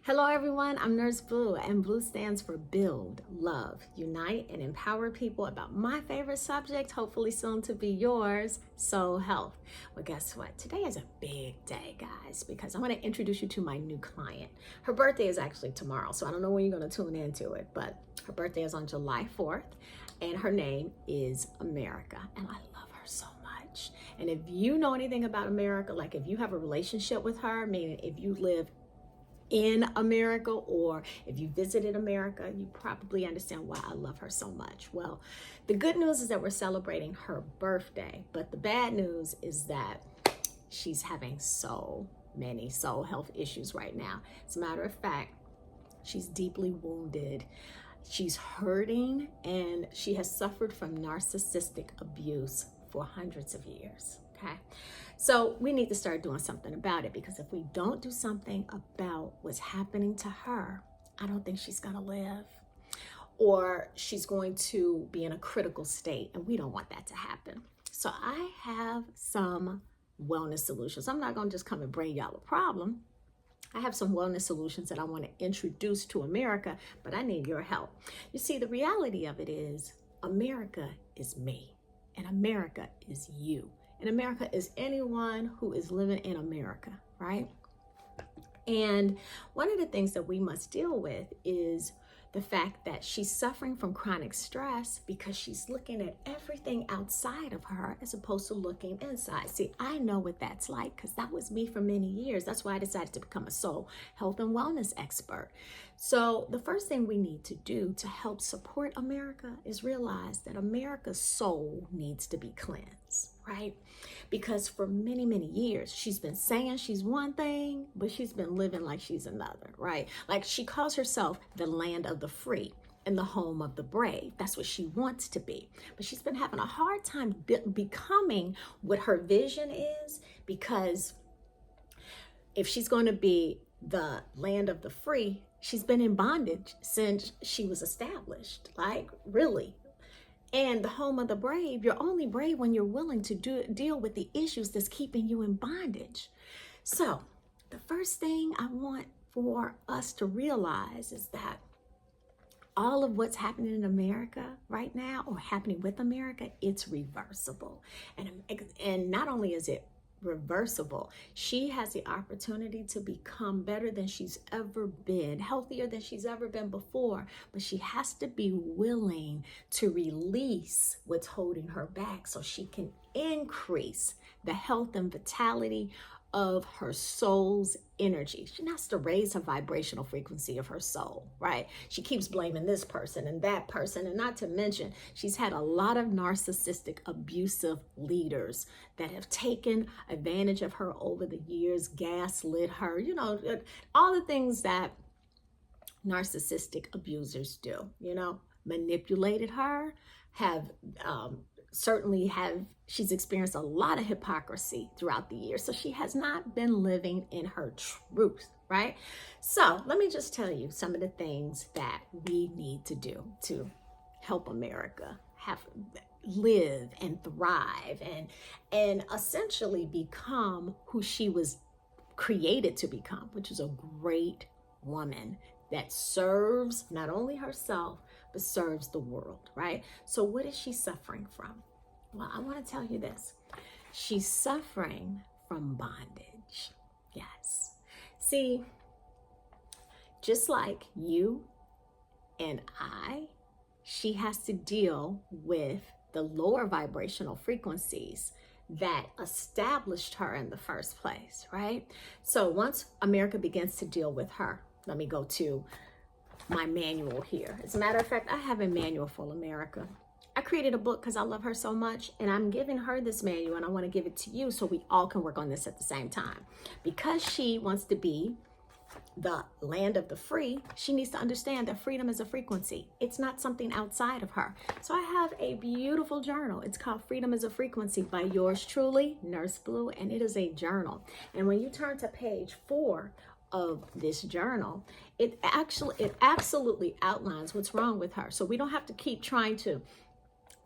Hello everyone, I'm Nurse Blue, and Blue stands for Build, Love, Unite, and Empower people about my favorite subject, hopefully soon to be yours, soul health. Well, guess what? Today is a big day, guys, because I want to introduce you to my new client. Her birthday is actually tomorrow, so I don't know when you're going to tune into it, but her birthday is on July 4th, and her name is America, and I love her so much. And if you know anything about America, like if you have a relationship with her, meaning if you live in America or if you visited America, you probably understand why I love her so much. Well, the good news is that we're celebrating her birthday, but the bad news is that she's having so many soul health issues right now. As a matter of fact, she's deeply wounded. She's hurting, and she has suffered from narcissistic abuse for hundreds of years. Okay, so we need to start doing something about it, because if we don't do something about what's happening to her, I don't think she's gonna live, or she's going to be in a critical state, and we don't want that to happen. So I have some wellness solutions. I'm not gonna just come and bring y'all a problem. I have some wellness solutions that I want to introduce to America, but I need your help. You see, the reality of it is America is me, and America is you. And America is anyone who is living in America, right? And one of the things that we must deal with is the fact that she's suffering from chronic stress because she's looking at everything outside of her as opposed to looking inside. See, I know what that's like because that was me for many years. That's why I decided to become a soul health and wellness expert. So the first thing we need to do to help support America is realize that America's soul needs to be cleansed, right? Because for many, many years, she's been saying she's one thing, but she's been living like she's another, right? Like she calls herself the land of the free and the home of the brave. That's what she wants to be. But she's been having a hard time becoming what her vision is, because if she's going to be the land of the free, she's been in bondage since she was established, like really. And the home of the brave, you're only brave when you're willing to deal with the issues that's keeping you in bondage. So the first thing I want for us to realize is that all of what's happening in America right now, or happening with America, it's reversible. And not only is it reversible, she has the opportunity to become better than she's ever been, healthier than she's ever been before, but she has to be willing to release what's holding her back so she can increase the health and vitality of her soul's energy. She has to raise her vibrational frequency of her soul, right? She keeps blaming this person and that person, and not to mention she's had a lot of narcissistic abusive leaders that have taken advantage of her over the years, gaslit her, you know, all the things that narcissistic abusers do, you know, manipulated her, she's experienced a lot of hypocrisy throughout the years. So she has not been living in her truth, right? So let me just tell you some of the things that we need to do to help America live and thrive and essentially become who she was created to become, which is a great woman that serves not only herself, but serves the world, right? So what is she suffering from? Well, I want to tell you this. She's suffering from bondage. Yes. See, just like you and I, she has to deal with the lower vibrational frequencies that established her in the first place, right? So once America begins to deal with her, let me go to my manual here. As a matter of fact, I have a manual for America. I created a book because I love her so much, and I'm giving her this manual, and I want to give it to you so we all can work on this at the same time. Because she wants to be the land of the free, she needs to understand that freedom is a frequency. It's not something outside of her. So I have a beautiful journal. It's called Freedom is a Frequency by yours truly, Nurse Blue, and it is a journal. And when you turn to page 4 of this journal, it absolutely outlines what's wrong with her. So we don't have to keep trying to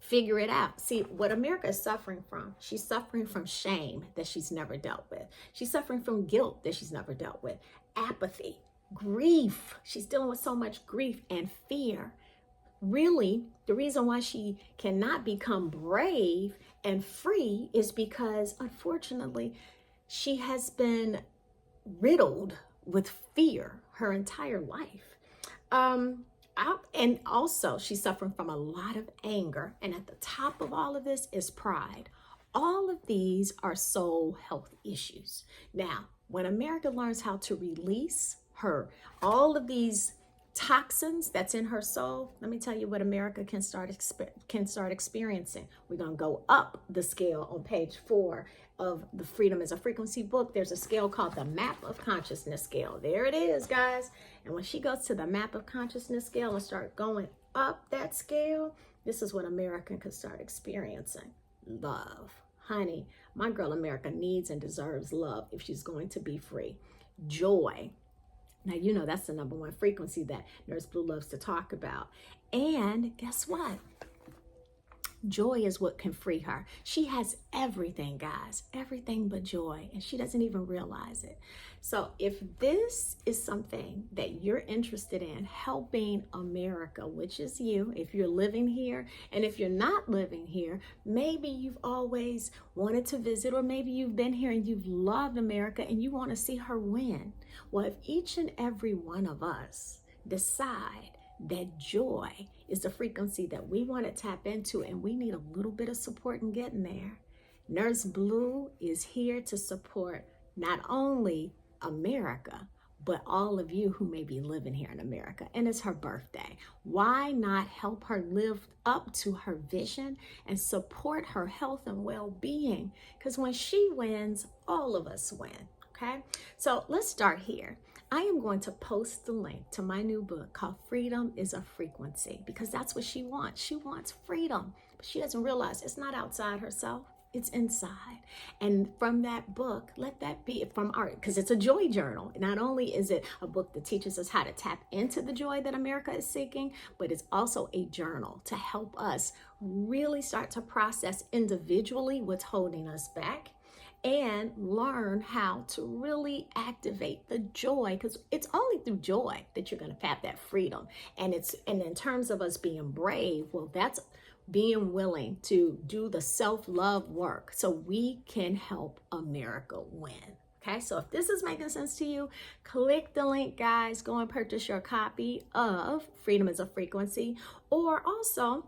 figure it out. See, what America is suffering from, she's suffering from shame that she's never dealt with. She's suffering from guilt that she's never dealt with, apathy, grief. She's dealing with so much grief and fear. Really, the reason why she cannot become brave and free is because, unfortunately, she has been riddled with fear her entire life. And also, she's suffering from a lot of anger. And at the top of all of this is pride. All of these are soul health issues. Now, when America learns how to release all of these toxins that's in her soul, let me tell you what America can start experiencing. We're going to go up the scale on page 4 of the Freedom is a Frequency book. There's a scale called the Map of Consciousness scale. There it is, guys. And when she goes to the Map of Consciousness scale and start going up that scale, this is what America can start experiencing. Love. Honey, my girl America needs and deserves love if she's going to be free. Joy. Now, you know that's the number one frequency that Nurse Blue loves to talk about. And guess what? Joy is what can free her. She has everything, guys, everything but joy, and she doesn't even realize it. So if this is something that you're interested in, helping America, which is you, if you're living here, and if you're not living here, maybe you've always wanted to visit, or maybe you've been here and you've loved America and you want to see her win. Well, if each and every one of us decide that joy is the frequency that we want to tap into, and we need a little bit of support in getting there, Nurse Blue is here to support not only America, but all of you who may be living here in America. And it's her birthday. Why not help her live up to her vision and support her health and well-being? Because when she wins, all of us win. Okay, so let's start here. I am going to post the link to my new book called Freedom is a Frequency, because that's what she wants. She wants freedom, but she doesn't realize it's not outside herself. It's inside. And from that book, let that be from art, because it's a joy journal. Not only is it a book that teaches us how to tap into the joy that America is seeking, but it's also a journal to help us really start to process individually what's holding us back, and learn how to really activate the joy, because it's only through joy that you're going to have that freedom. And in terms of us being brave, well, that's being willing to do the self-love work so we can help America win. Okay, so if this is making sense to you, click the link, guys. Go and purchase your copy of Freedom is a Frequency, or also,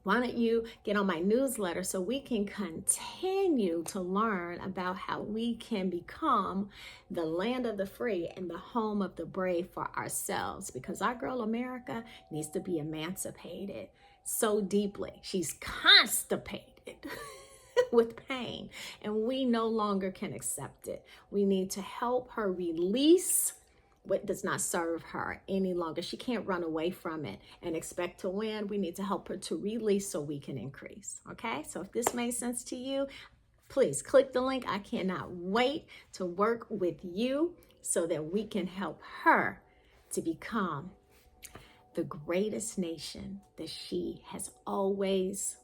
why don't you get on my newsletter so we can continue to learn about how we can become the land of the free and the home of the brave for ourselves, because our girl America needs to be emancipated so deeply. She's constipated with pain, and we no longer can accept it. We need to help her release what does not serve her any longer. She can't run away from it and expect to win. We need to help her to release so we can increase. Okay, so if this made sense to you, please click the link. I cannot wait to work with you so that we can help her to become the greatest nation that she has always,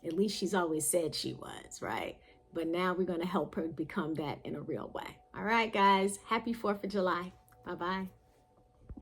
at least she's always said she was, right? But now we're going to help her become that in a real way. All right, guys, happy 4th of July. Bye-bye.